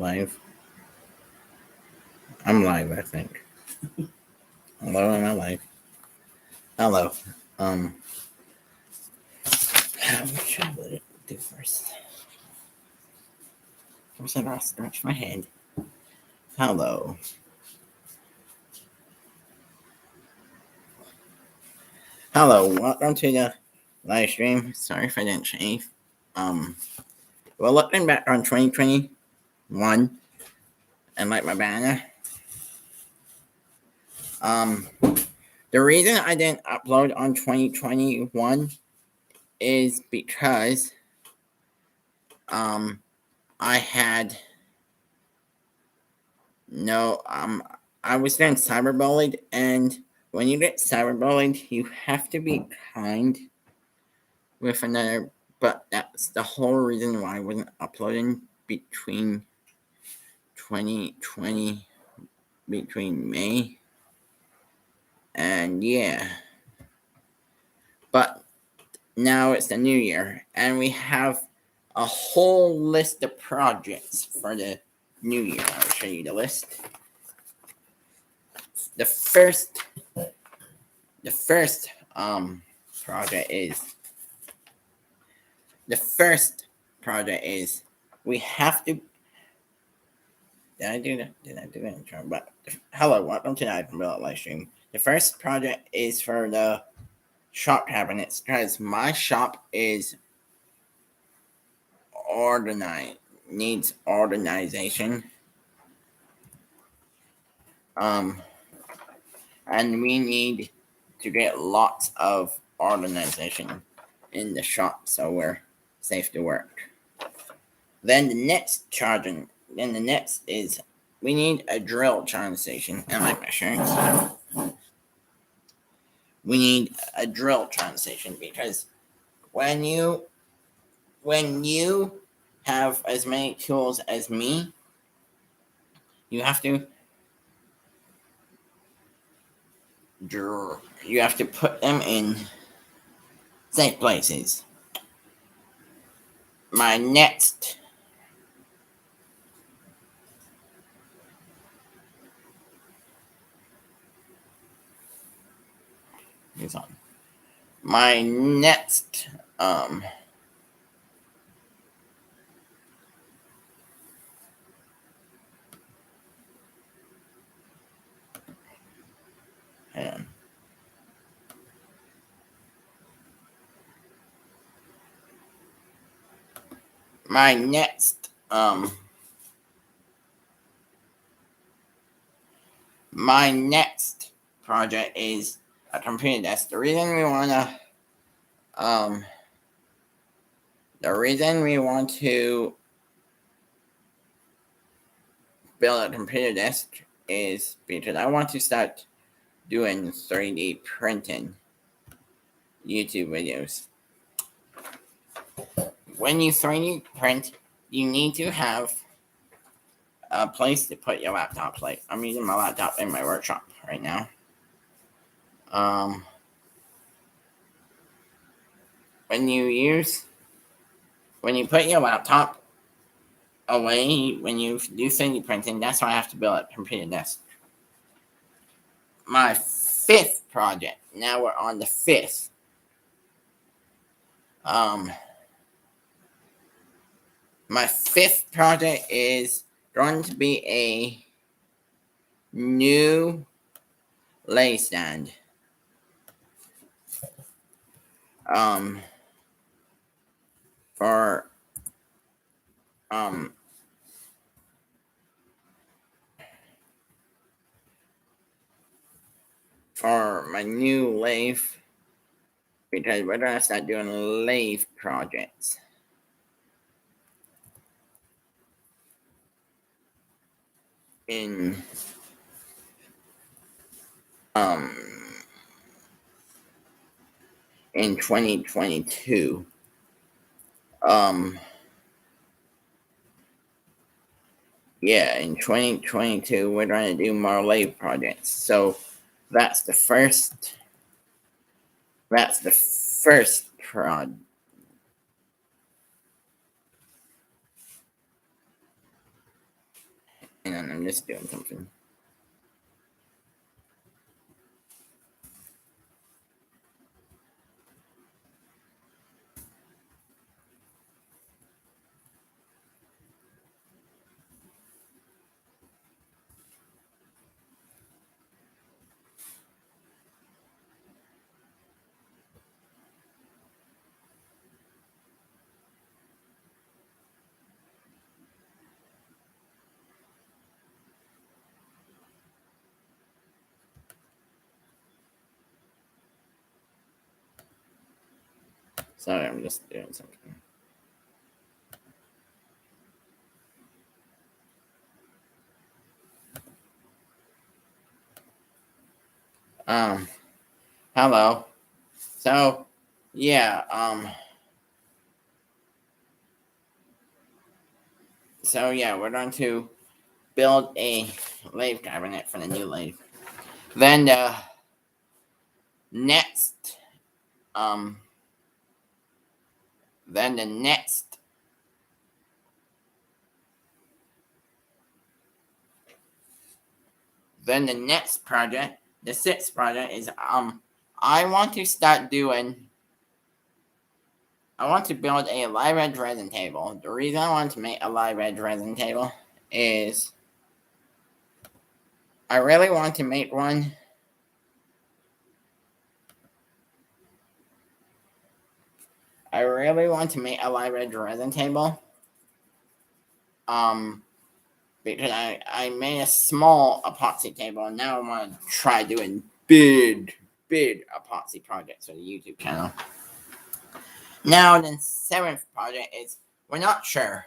Live. I'm live, I think. Hello, am I live? Hello. What should I do first? First, I gotta stretch my head. Hello. Hello, welcome to the live stream. Sorry if I didn't shave. We're looking back on 2021 and like my banner. The reason I didn't upload on 2021 is because I had no I was then cyberbullied, and when you get cyberbullied, you have to be kind with another. But that's the whole reason why I wasn't uploading between 2020, between May, and yeah. But now it's the new year, and we have a whole list of projects for the new year. I'll show you the list. The first project is we have to. Did I do the intro? But hello, welcome to the iPhone Build live stream. The first project is for the shop cabinets, because my shop is needs organization. And we need to get lots of organization in the shop so we're safe to work. Then the next is we need a drill charging station. I like my shirt. We need a drill charging station because when you have as many tools as me, you have to put them in safe places. My next my next project is a computer desk. The reason we want to build a computer desk is because I want to start doing 3D printing YouTube videos. When you 3D print, you need to have a place to put your laptop. Like, I'm using my laptop in my workshop right now. When you put your laptop away, when you do 3D printing, that's why I have to build a computer desk. My fifth project. Now we're on the fifth. My fifth project is going to be a new lathe stand. For my new lathe, because we're gonna start doing lathe projects. In 2022. In 2022 we're gonna do more lathe projects. So that's the first project. Hang on, I'm just doing something. Sorry, I'm just doing something. Hello. So, yeah, we're going to build a lathe cabinet for the new lathe. Then the next, um, then the next, then the next project, the sixth project is, I want to start doing. I want to build a live edge resin table. The reason I want to make a live edge resin table is I really want to make one. I really want to make a live edge resin table. Because I made a small epoxy table and now I want to try doing big epoxy projects for the YouTube channel. Now the seventh project is we're not sure.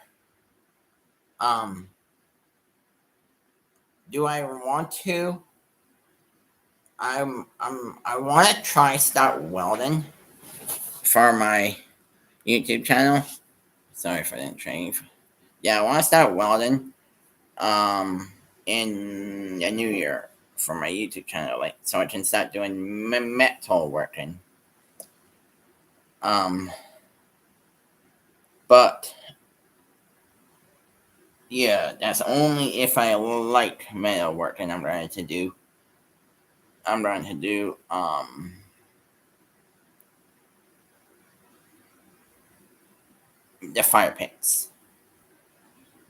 Do I want to? I want to try start welding for my YouTube channel. Sorry for the change. Yeah, I want to start welding in the new year for my YouTube channel, like so I can start doing metal working. But yeah, that's only if I like metal working. I'm going to do the fire pits.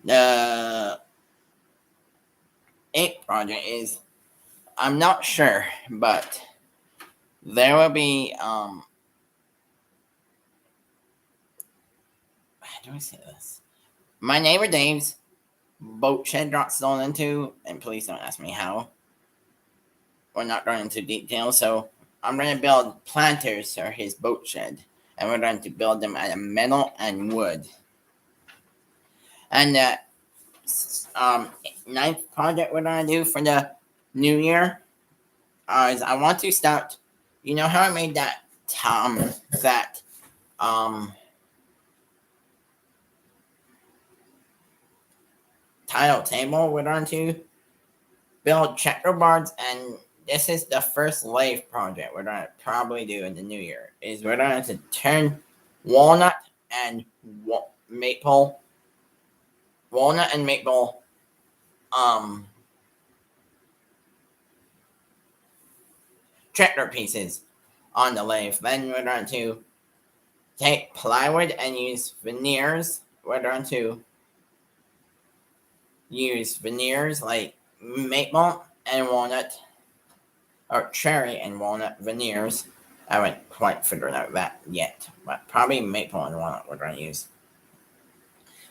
The eighth project is I'm not sure, but there will be how do I say this? My neighbor Dave's boat shed got stolen into, and please don't ask me how. We're not going into detail, so I'm going to build planters for his boat shed, and we're going to build them out of metal and wood. And the ninth project we're going to do for the new year is I want to start. You know how I made that tile table? We're going to build checkerboards, and this is the first lathe project we're going to probably do in the new year. Is we're going to turn walnut and maple checker pieces on the lathe. Then we're going to take plywood and use veneers. We're going to use veneers like maple and walnut, or cherry and walnut veneers. I haven't quite figured out that yet, but probably maple and walnut we're going to use.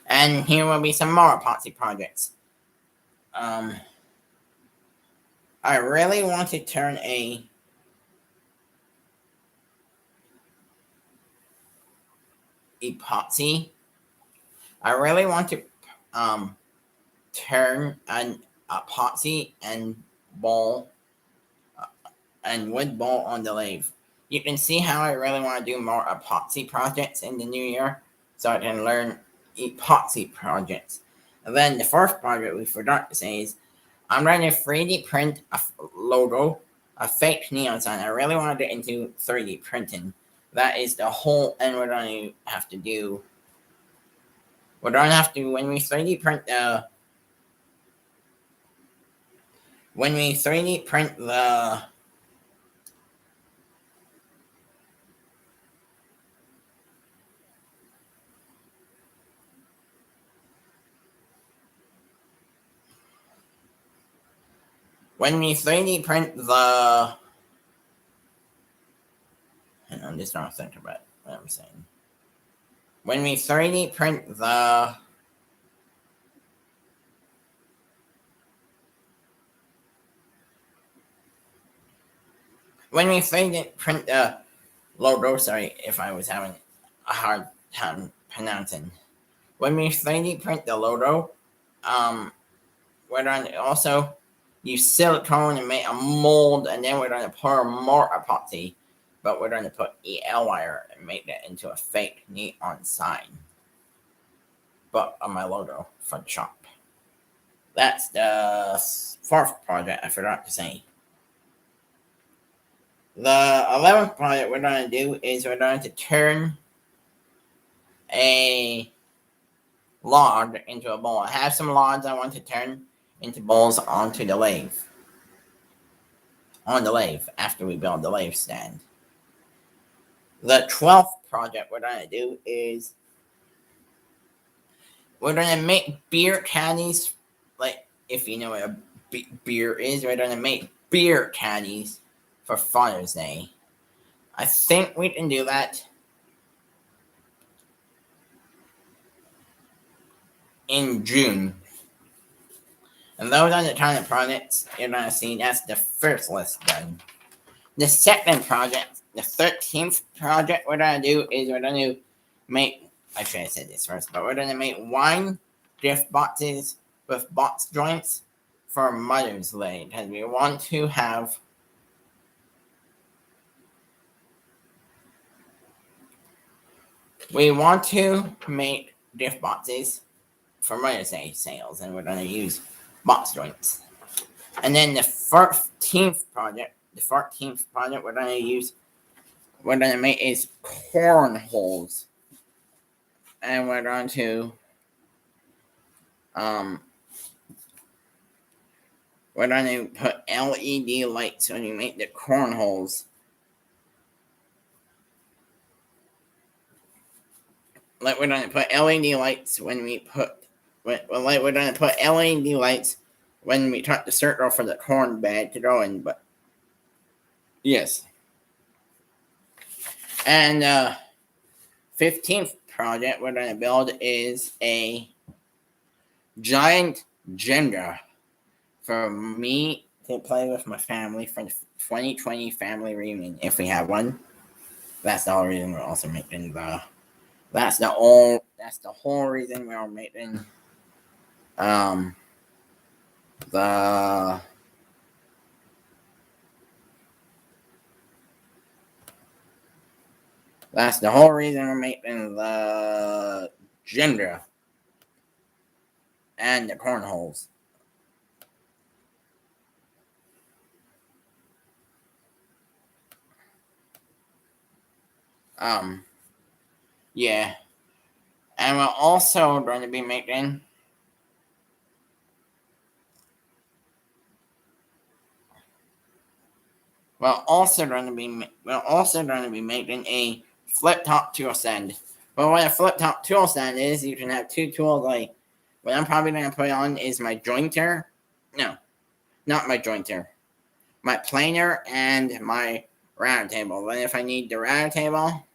And here will be some more epoxy projects. I really want to turn a epoxy. I really want to turn an epoxy and bowl and wood bowl on the lathe. You can see how I really want to do more epoxy projects in the new year, so I can learn epoxy projects. And then the first project we forgot to say is I'm going to 3D print a logo, a fake neon sign. I really want to get into 3D printing. That is the whole, and we're going to have to when we 3D print when we 3D print the when we 3D print the I'm just not thinking about what I'm saying. When we 3D print the when we 3D print the logo, sorry if I was having a hard time pronouncing. When we 3D print the logo, we're going to also use silicone and make a mold, and then we're going to pour more epoxy, but we're going to put EL wire and make that into a fake neon sign. But on my logo for the shop. That's the fourth project I forgot to say. The 11th project we're going to do is we're going to turn a log into a bowl. I have some logs I want to turn into bowls onto the lathe. On the lathe after we build the lathe stand. The 12th project we're going to do is we're going to make beer caddies. Like, if you know what a beer is, we're going to make beer caddies for Father's Day. I think we can do that in June. And those are the kind of projects you're going to see. That's the first list done. The second project, the 13th project we're going to do is we're going to make, I should have said this first, but we're going to make wine gift boxes with box joints for Mother's Day. Because we want to have make gift boxes for Mother's Day sales, and we're going to use box joints. And then the 14th project we're going to make is cornholes. And we're going to put LED lights when you make the cornholes. Like we're going to put LED lights when we touch the circle for the corn bag to go in, but yes. And 15th project we're going to build is a giant Jenga for me to play with my family for the 2020 family reunion, if we have one. That's the whole reason we're also making that's the whole reason we're making that's the whole reason we're making the Jenga and the cornholes. Yeah. And we're also going to be making making a flip top tool stand. But what a flip top tool stand is, you can have two tools. Like what I'm probably going to put on is my jointer. No, not my jointer. My planer and my round table. Then if I need the round table,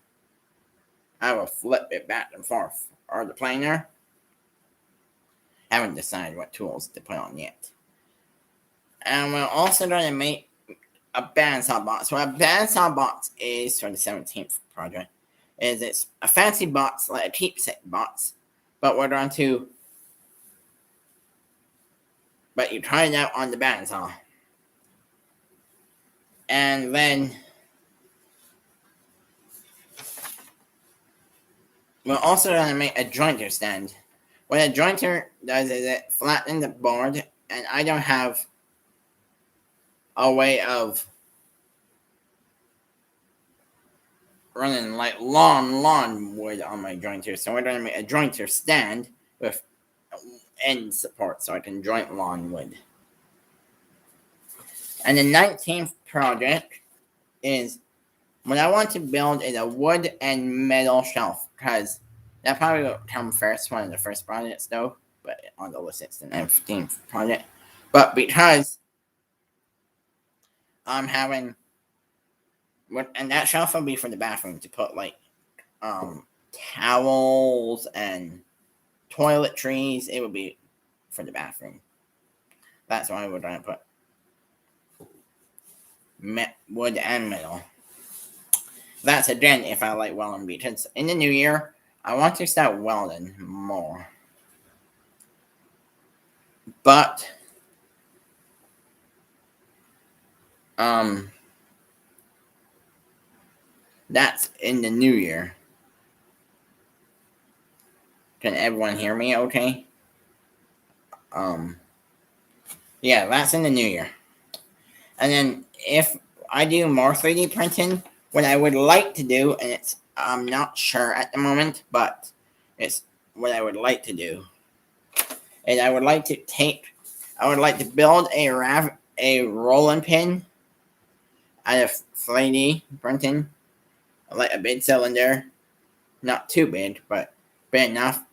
I will flip it back and forth. Or the planer. I haven't decided what tools to put on yet. And we're also going to make a bandsaw box. What a bandsaw box is for the 17th project is it's a fancy box, like a keepsake box, but you try it out on the bandsaw. And then we're also going to make a jointer stand. What a jointer does is it flattens the board, and I don't have a way of running like long wood on my jointer, so we're going to make a jointer stand with end support so I can joint lawn wood. And the 19th project is what I want to build is a wood and metal shelf, because that probably will come first, one of the first projects though, but on the list it's the 19th project. But because I'm having, and that shelf will be for the bathroom to put like towels and toiletries. It would be for the bathroom. That's why we're going to put wood and metal. That's again if I like welding, because in the new year I want to start welding more. But that's in the new year. Can everyone hear me okay? Yeah, that's in the new year. And then if I do more 3D printing, what I would like to do, and I'm not sure at the moment, but it's what I would like to do, is I would like to build a rolling pin out of 3D printing, like a big cylinder, not too big, but big enough,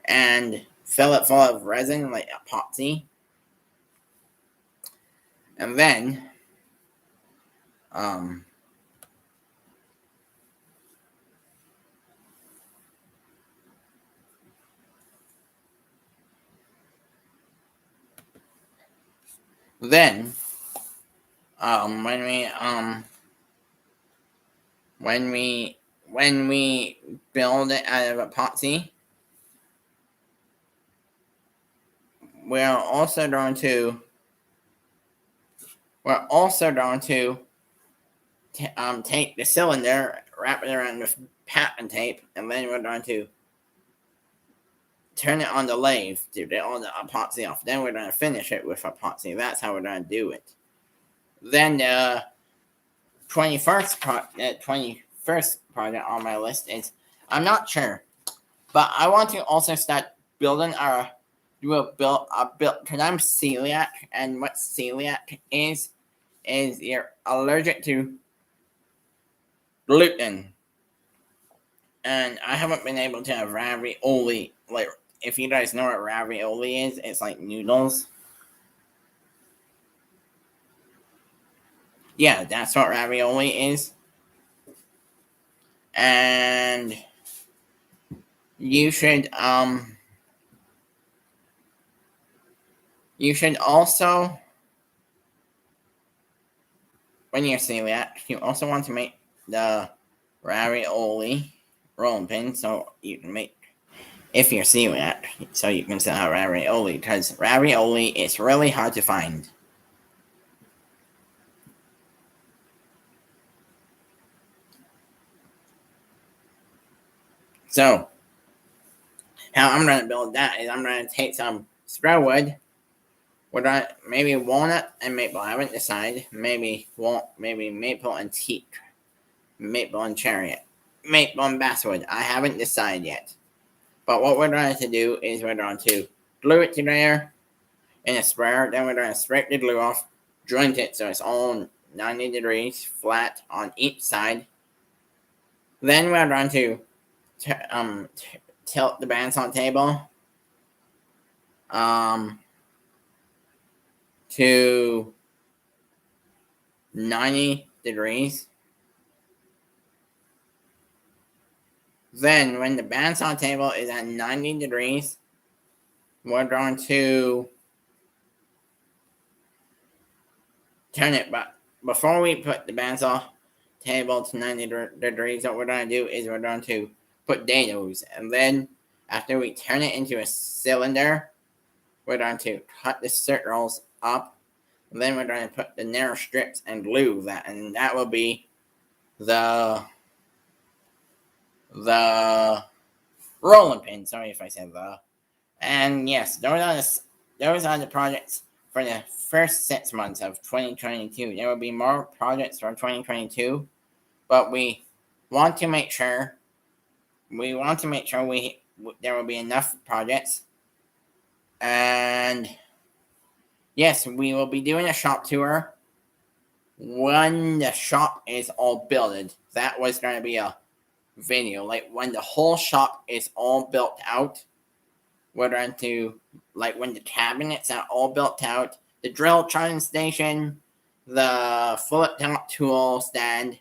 and fill it full of resin, like epoxy, and then then when we build it out of epoxy, we're also going to take the cylinder, wrap it around with packing tape, and then we're going to turn it on the lathe to get all the epoxy off. Then we're going to finish it with epoxy. That's how we're going to do it. Then the 21st project on my list is, I'm not sure, but I want to also start building because I'm celiac, and what celiac is you're allergic to gluten. And I haven't been able to have ravioli. Like, if you guys know what ravioli is, it's like noodles. Yeah, that's what ravioli is. And you should also, when you're celiac, you also want to make the ravioli rolling pin, so you can make, if you're celiac, so you can sell ravioli, because ravioli is really hard to find. So, how I'm going to build that is I'm going to take some square wood, maybe walnut and maple. I haven't decided. Maybe maple and teak, maple and cherry, maple and basswood. I haven't decided yet. But what we're going to do is we're going to glue it together in a sprayer. Then we're going to scrape the glue off, joint it so it's all 90 degrees flat on each side. Then we're going to tilt the bandsaw table to 90 degrees. Then when the bandsaw table is at 90 degrees, we're going to turn it back. Before we put the bandsaw table to 90 degrees, what we're going to do is we're going to put dados. And then after we turn it into a cylinder, we're going to cut the circles up. And then we're going to put the narrow strips and glue that. And that will be the rolling pin. Sorry if I said the. And yes, those are the projects for the first 6 months of 2022. There will be more projects for 2022, but we want to make sure there will be enough projects, and yes, we will be doing a shop tour when the shop is all built. That was going to be a video, like when the whole shop is all built out. We're going to, like when the cabinets are all built out, the drill turning station, the flip top tool stand.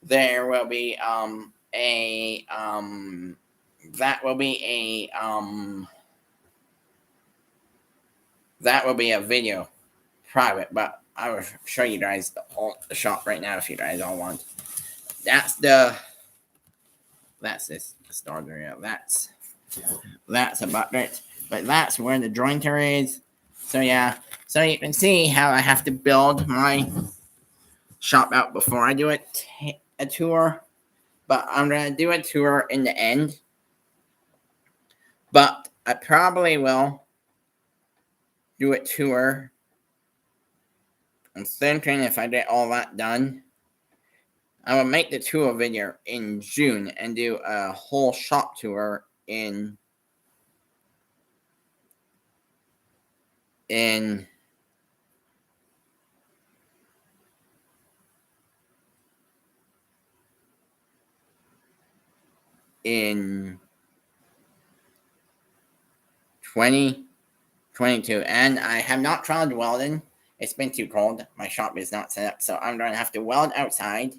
There will be that will be a video private, but I will show you guys the shop right now if you guys all want. That's this storage area. That's about it. But that's where the jointer is. So yeah, so you can see how I have to build my shop out before I do a tour. But I'm gonna do a tour in the end. But I probably will do a tour. I'm thinking if I get all that done, I will make the tour video in June and do a whole shop tour in in 2022. And I have not tried welding. It's been too cold. My shop is not set up, so I'm going to have to weld outside.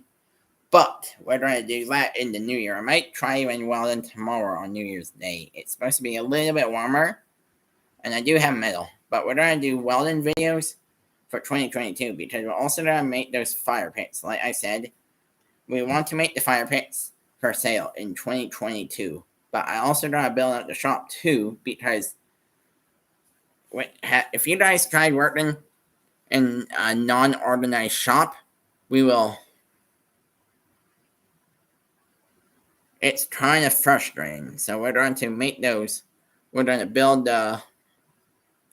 But we're going to do that in the new year. I might try even welding tomorrow on New Year's Day. It's supposed to be a little bit warmer. And I do have metal. But we're going to do welding videos for 2022 because we're also going to make those fire pits. Like I said, we want to make the fire pits for sale in 2022. But I also got to build out the shop too because if you guys tried working in a non-organized shop, it's kind of frustrating. So we're going to make those. We're going to build the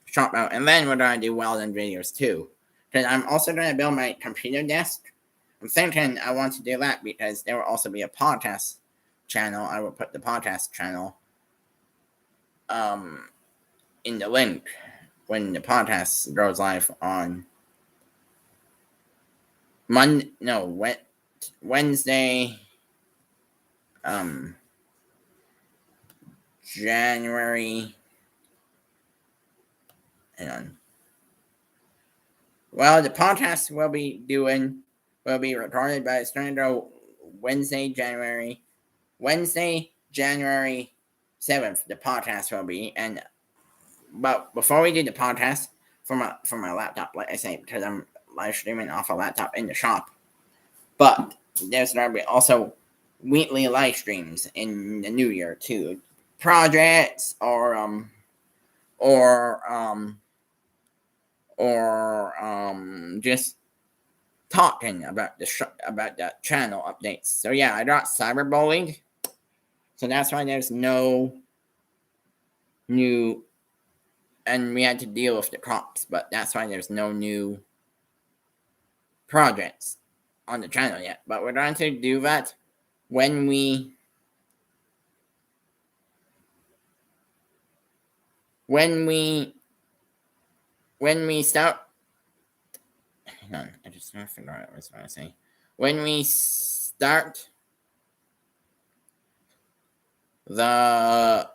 shop out, and then we're going to do welding videos too. Because I'm also going to build my computer desk. I'm thinking I want to do that because there will also be a podcast channel. I will put the podcast channel in the link when the podcast goes live on Wednesday, January. Hang on. Well, the podcast will be recorded, but it's going to go Wednesday, January 7th. The podcast will be, but before we do the podcast from my laptop, like I say, because I'm live streaming off a laptop in the shop, but there's going to be also weekly live streams in the new year too, projects or just talking about the channel updates. So yeah, I got cyberbullied, so that's why there's no new, and we had to deal with the cops. But that's why there's no new projects on the channel yet. But we're going to do that when we start. Hang on, I just have to figure out what I was going to say. When we start the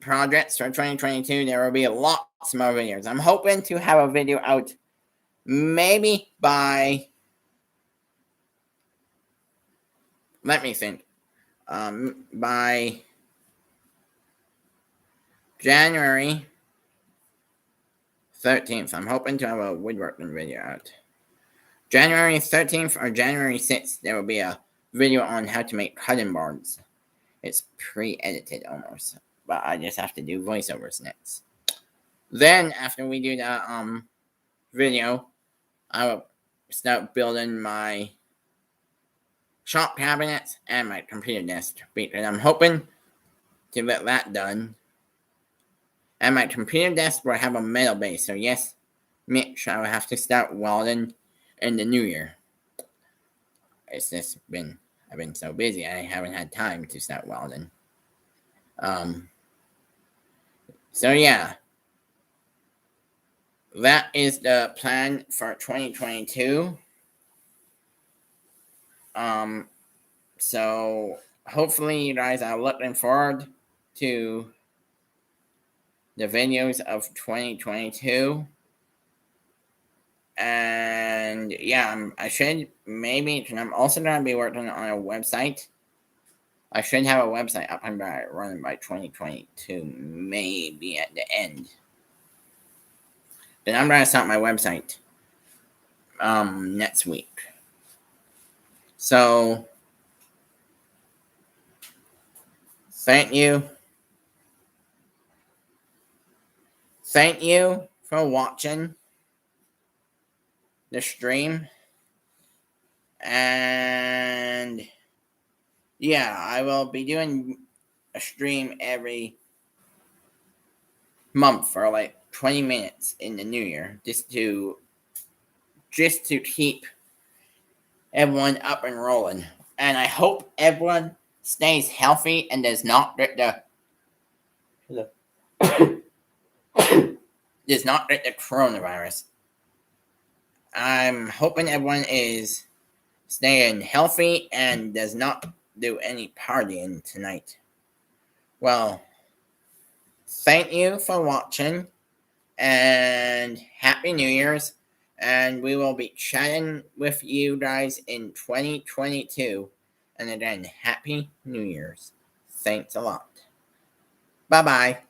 projects for 2022, there will be lots more videos. I'm hoping to have a video out maybe by, let me think, by January 13th. I'm hoping to have a woodworking video out. January 13th or January 6th, there will be a video on how to make cutting boards. It's pre-edited almost, but I just have to do voiceovers next. Then after we do that video, I will start building my shop cabinets and my computer desk because I'm hoping to get that done. And my computer desk will have a metal base, so yes, Mitch, I will have to start welding in the new year. It's just I've been so busy, I haven't had time to start welding. So yeah, that is the plan for 2022. So hopefully you guys are looking forward to the videos of 2022. And yeah, I should maybe, because I'm also going to be working on a website. I should have a website up and running by 2022, maybe at the end. Then I'm going to start my website next week. So thank you. Thank you for watching the stream. And yeah, I will be doing a stream every month for like 20 minutes in the new year, just to keep everyone up and rolling. And I hope everyone stays healthy and does not get the coronavirus. I'm hoping everyone is staying healthy and does not do any partying tonight. Well, thank you for watching and Happy New Year's. And we will be chatting with you guys in 2022. And again, Happy New Year's. Thanks a lot. Bye bye.